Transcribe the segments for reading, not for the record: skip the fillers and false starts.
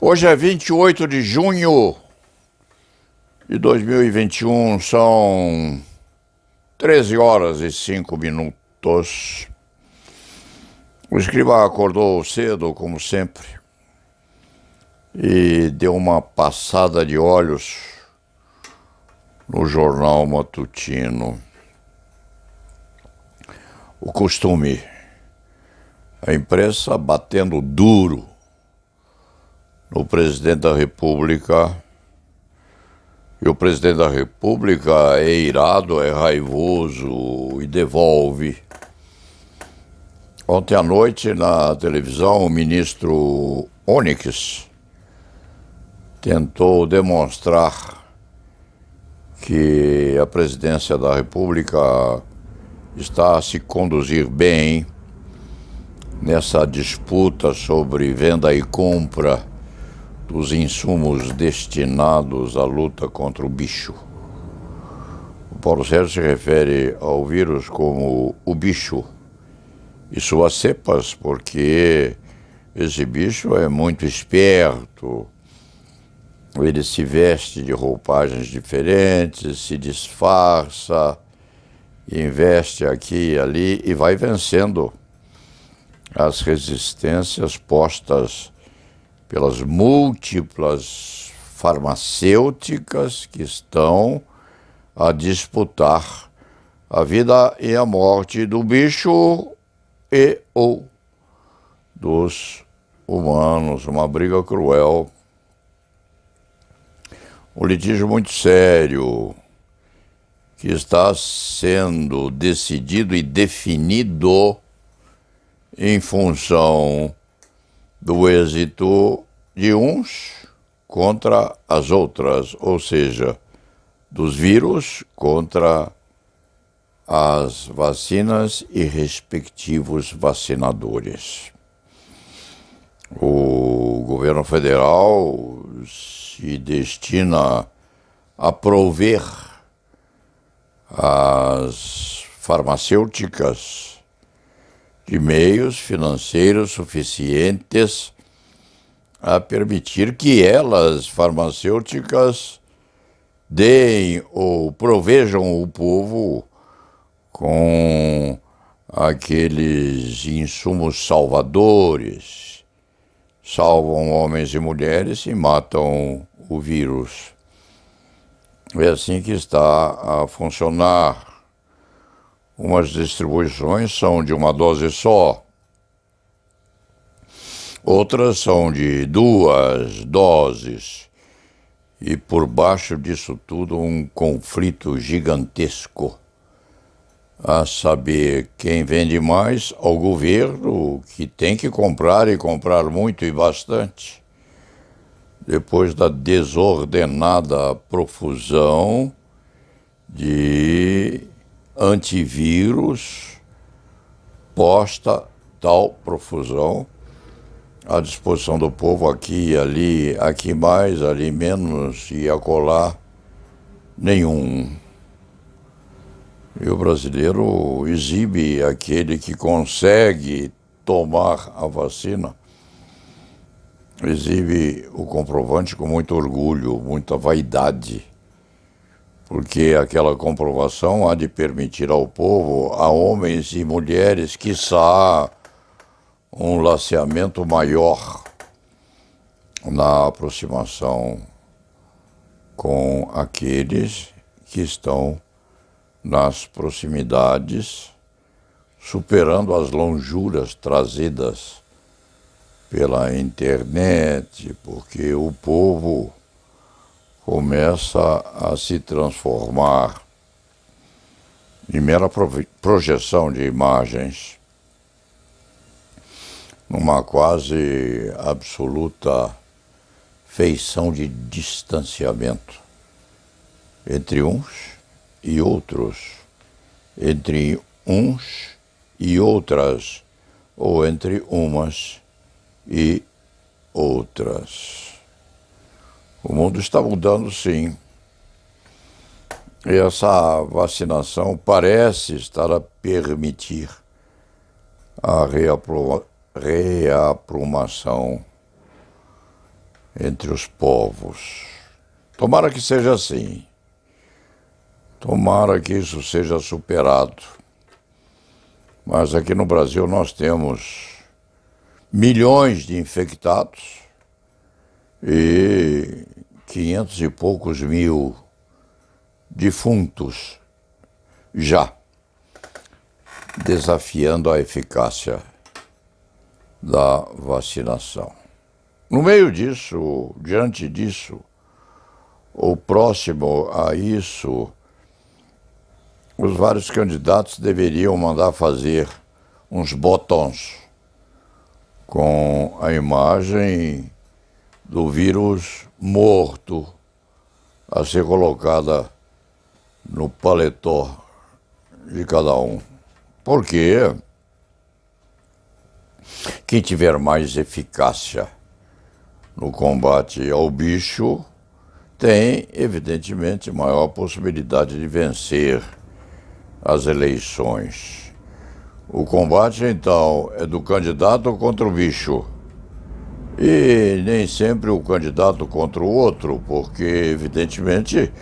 Hoje é 28 de junho de 2021, são 13 horas e 5 minutos. O escriba acordou cedo, como sempre, e deu uma passada de olhos no jornal matutino. O costume, a imprensa batendo duro no presidente da República, e o presidente da República é irado, é raivoso e devolve. Ontem à noite, na televisão, o ministro Onyx tentou demonstrar que a presidência da República está a se conduzir bem nessa disputa sobre venda e compra dos insumos destinados à luta contra o bicho. O Paulo Sérgio se refere ao vírus como o bicho e suas cepas, porque esse bicho é muito esperto. Ele se veste de roupagens diferentes, se disfarça, investe aqui e ali e vai vencendo as resistências postas pelas múltiplas farmacêuticas que estão a disputar a vida e a morte do bicho e ou dos humanos. Uma briga cruel, um litígio muito sério que está sendo decidido e definido em função do êxito de uns contra as outras, ou seja, dos vírus contra as vacinas e respectivos vacinadores. O governo federal se destina a prover as farmacêuticas de meios financeiros suficientes a permitir que elas, farmacêuticas, deem ou provejam o povo com aqueles insumos salvadores, salvam homens e mulheres e matam o vírus. É assim que está a funcionar. Umas distribuições são de uma dose só, outras são de 2 doses, e por baixo disso tudo um conflito gigantesco, a saber quem vende mais ao governo, que tem que comprar e comprar muito e bastante, depois da desordenada profusão de antivírus, posta tal profusão à disposição do povo aqui e ali, aqui mais, ali menos e acolá nenhum. E o brasileiro exibe aquele que consegue tomar a vacina, exibe o comprovante com muito orgulho, muita vaidade, porque aquela comprovação há de permitir ao povo, a homens e mulheres, quiçá um laceamento maior na aproximação com aqueles que estão nas proximidades, superando as lonjuras trazidas pela internet, porque o povo começa a se transformar em mera projeção de imagens, numa quase absoluta feição de distanciamento entre uns e outros, entre uns e outras, ou entre umas e outras. O mundo está mudando, sim. E essa vacinação parece estar a permitir a reaprumação entre os povos. Tomara que seja assim. Tomara que isso seja superado. Mas aqui no Brasil nós temos milhões de infectados e 500 e poucos mil defuntos já, desafiando a eficácia da vacinação. No meio disso, diante disso, ou próximo a isso, os vários candidatos deveriam mandar fazer uns botões com a imagem do vírus morto a ser colocada no paletó de cada um. Porque quem tiver mais eficácia no combate ao bicho tem, evidentemente, maior possibilidade de vencer as eleições. O combate, então, é do candidato contra o bicho. E nem sempre o candidato contra o outro, porque, evidentemente,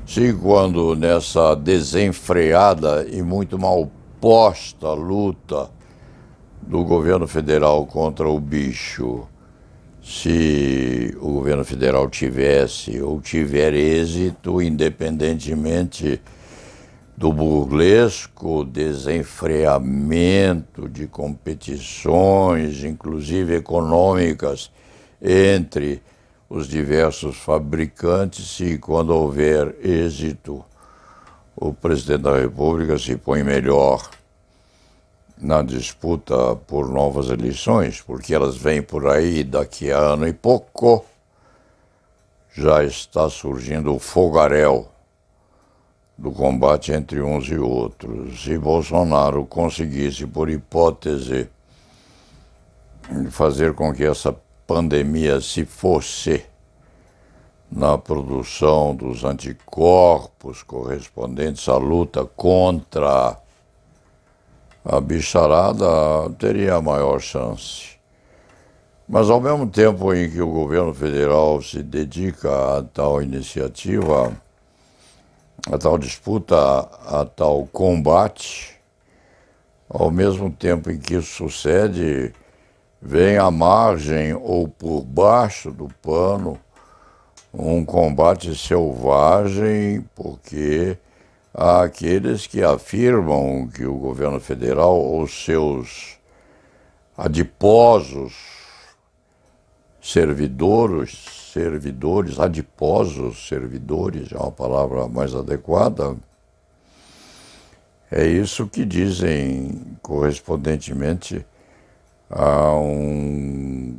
se quando nessa desenfreada e muito mal posta luta do governo federal contra o bicho, se o governo federal tivesse ou tiver êxito, independentemente do burlesco desenfreamento de competições, inclusive econômicas, entre os diversos fabricantes, e quando houver êxito, o presidente da República se põe melhor na disputa por novas eleições, porque elas vêm por aí daqui a ano e pouco. Já está surgindo o fogaréu do combate entre uns e outros. Se Bolsonaro conseguisse, por hipótese, fazer com que essa pandemia se fosse na produção dos anticorpos correspondentes à luta contra a bicharada, teria a maior chance. Mas, ao mesmo tempo em que o governo federal se dedica a tal iniciativa, a tal disputa, a tal combate, ao mesmo tempo em que isso sucede, vem à margem ou por baixo do pano um combate selvagem, porque há aqueles que afirmam que o governo federal ou seus adiposos servidores, adiposos servidores, é uma palavra mais adequada, é isso que dizem correspondentemente a um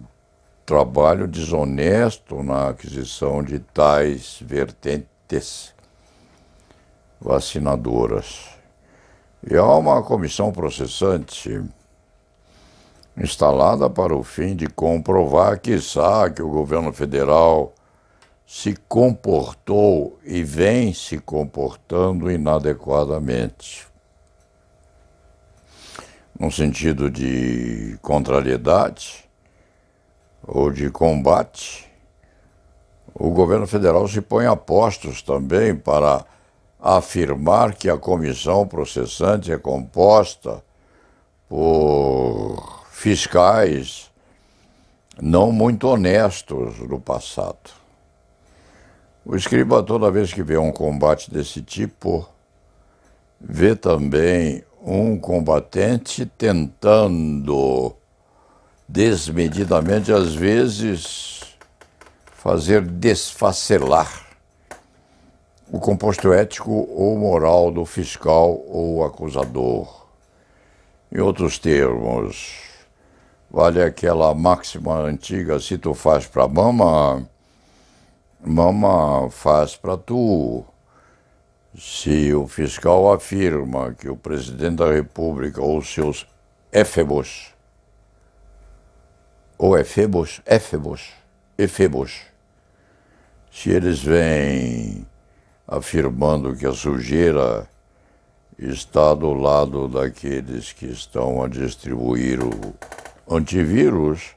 trabalho desonesto na aquisição de tais vertentes vacinadoras. E há uma comissão processante instalada para o fim de comprovar, quiçá, que o governo federal se comportou e vem se comportando inadequadamente. No sentido de contrariedade ou de combate, o governo federal se põe a postos também para afirmar que a comissão processante é composta por fiscais não muito honestos no passado. O escriba, toda vez que vê um combate desse tipo, vê também um combatente tentando desmedidamente, às vezes, fazer desfacelar o composto ético ou moral do fiscal ou acusador. Em outros termos, vale aquela máxima antiga: se tu faz pra mama, mama faz pra tu. Se o fiscal afirma que o presidente da República ou seus éfebos, ou efebos, se eles vêm afirmando que a sujeira está do lado daqueles que estão a distribuir o antivírus,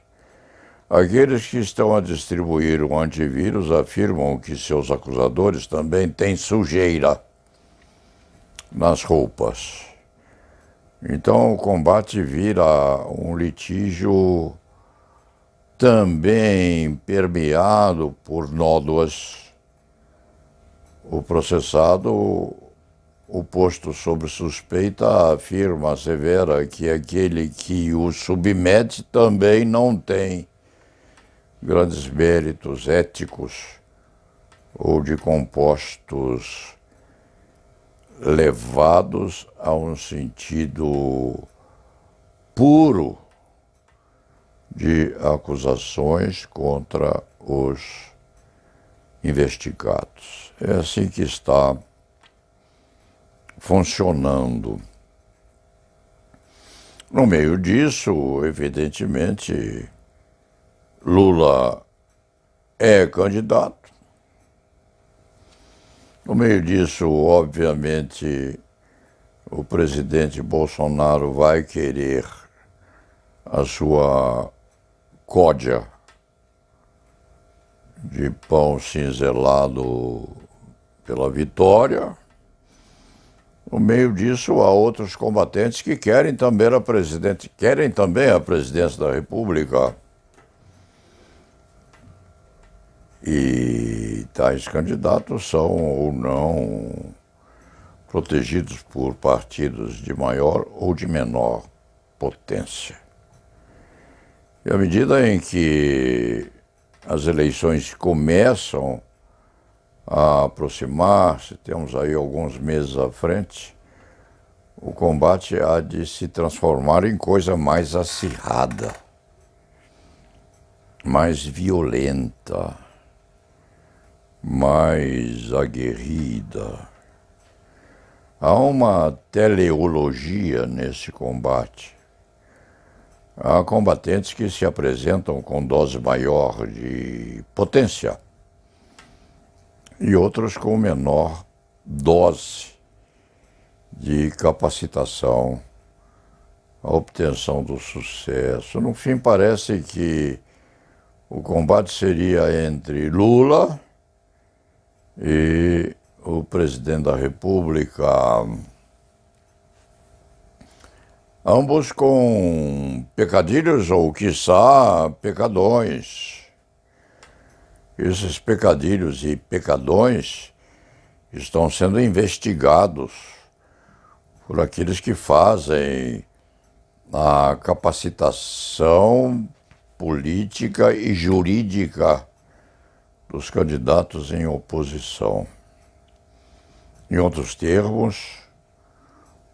Aqueles que estão a distribuir o antivírus afirmam que seus acusadores também têm sujeira nas roupas. Então o combate vira um litígio também permeado por nódoas. O processado, o posto sob suspeita, afirma, assevera que aquele que o submete também não tem grandes méritos éticos ou de compostos levados a um sentido puro de acusações contra os investigados. É assim que está funcionando. No meio disso, evidentemente, Lula é candidato. No meio disso, obviamente, o presidente Bolsonaro vai querer a sua códia de pão cinzelado pela vitória. No meio disso, há outros combatentes que querem também a presidência da República. E tais candidatos são ou não protegidos por partidos de maior ou de menor potência. E à medida em que as eleições começam a aproximar-se, temos aí alguns meses à frente, o combate há de se transformar em coisa mais acirrada, mais violenta, mais aguerrida. Há uma teleologia nesse combate. Há combatentes que se apresentam com dose maior de potência e outros com menor dose de capacitação, a obtenção do sucesso. No fim, parece que o combate seria entre Lula e o presidente da República, ambos com pecadilhos ou, quiçá, pecadões. Esses pecadilhos e pecadões estão sendo investigados por aqueles que fazem a capacitação política e jurídica dos candidatos em oposição. Em outros termos,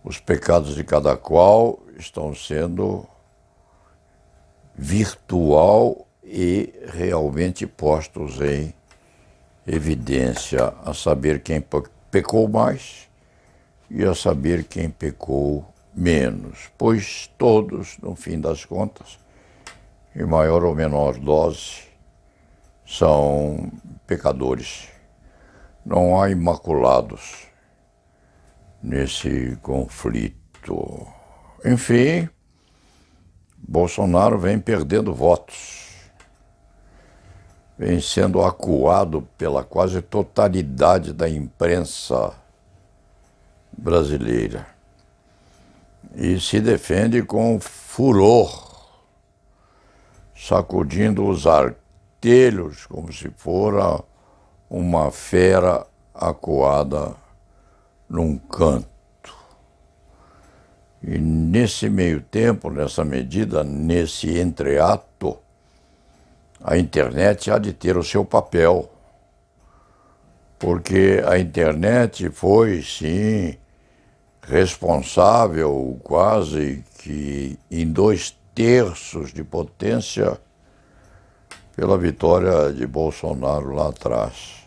os pecados de cada qual estão sendo virtual e realmente postos em evidência, a saber quem pecou mais e a saber quem pecou menos, pois todos, no fim das contas, em maior ou menor dose, são pecadores. Não há imaculados nesse conflito. Enfim, Bolsonaro vem perdendo votos, vem sendo acuado pela quase totalidade da imprensa brasileira e se defende com furor, sacudindo os artelhos como se fora uma fera acuada num canto. E nesse meio tempo, nessa medida, nesse entreato, a internet há de ter o seu papel, porque a internet foi, sim, responsável quase que em 2/3 de potência pela vitória de Bolsonaro lá atrás.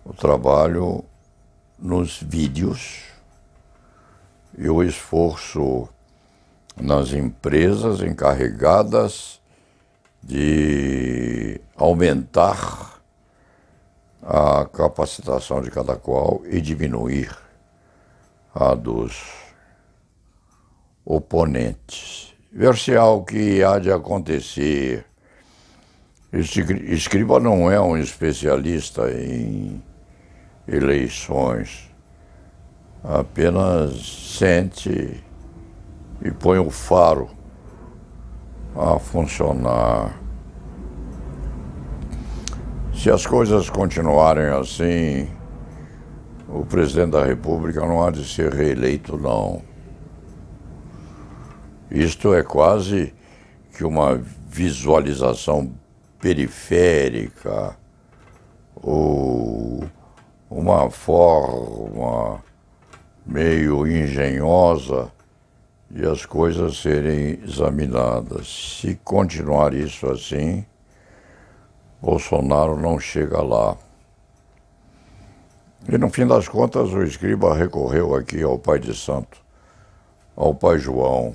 O trabalho nos vídeos e o esforço nas empresas encarregadas de aumentar a capacitação de cada qual e diminuir a dos oponentes. Ver se há o que há de acontecer Escriba não é um especialista em eleições, apenas sente e põe o faro a funcionar. Se as coisas continuarem assim, o presidente da República não há de ser reeleito, não. Isto é quase que uma visualização periférica ou uma forma meio engenhosa de as coisas serem examinadas. Se continuar isso assim, Bolsonaro não chega lá. E no fim das contas, o Escriba recorreu aqui ao pai de santo, ao pai João.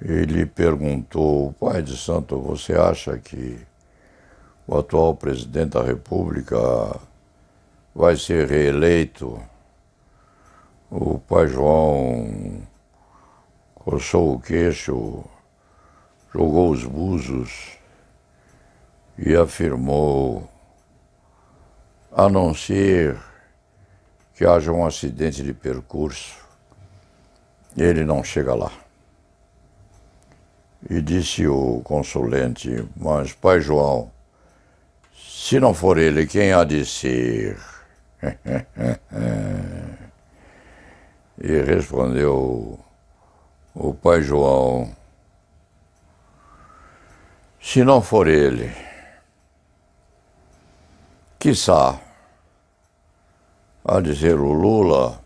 Ele perguntou: pai de santo, você acha que o atual presidente da República vai ser reeleito? O pai João coçou o queixo, jogou os búzios e afirmou: a não ser que haja um acidente de percurso, ele não chega lá. E disse o consulente: mas, pai João, se não for ele, quem há de ser? E respondeu o pai João: se não for ele, quiçá há de ser o Lula.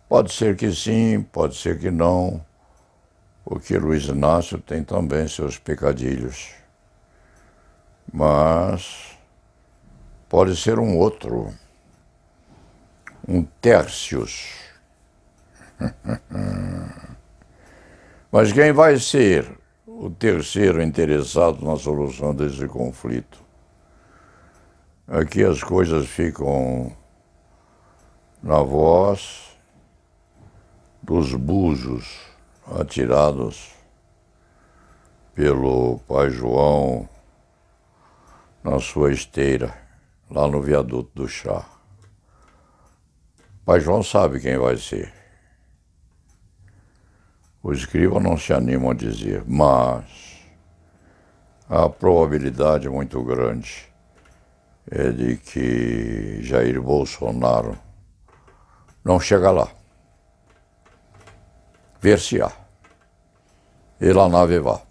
Pode ser que sim, pode ser que não, porque Luiz Inácio tem também seus pecadilhos. Mas pode ser um outro, um Tércios. Mas quem vai ser o terceiro interessado na solução desse conflito? Aqui as coisas ficam na voz dos búzios atirados pelo pai João na sua esteira, lá no viaduto do Chá. Pai João sabe quem vai ser. O Escriba não se anima a dizer, mas a probabilidade muito grande é de que Jair Bolsonaro não chega lá. Ver-se-á. E lá nave vá.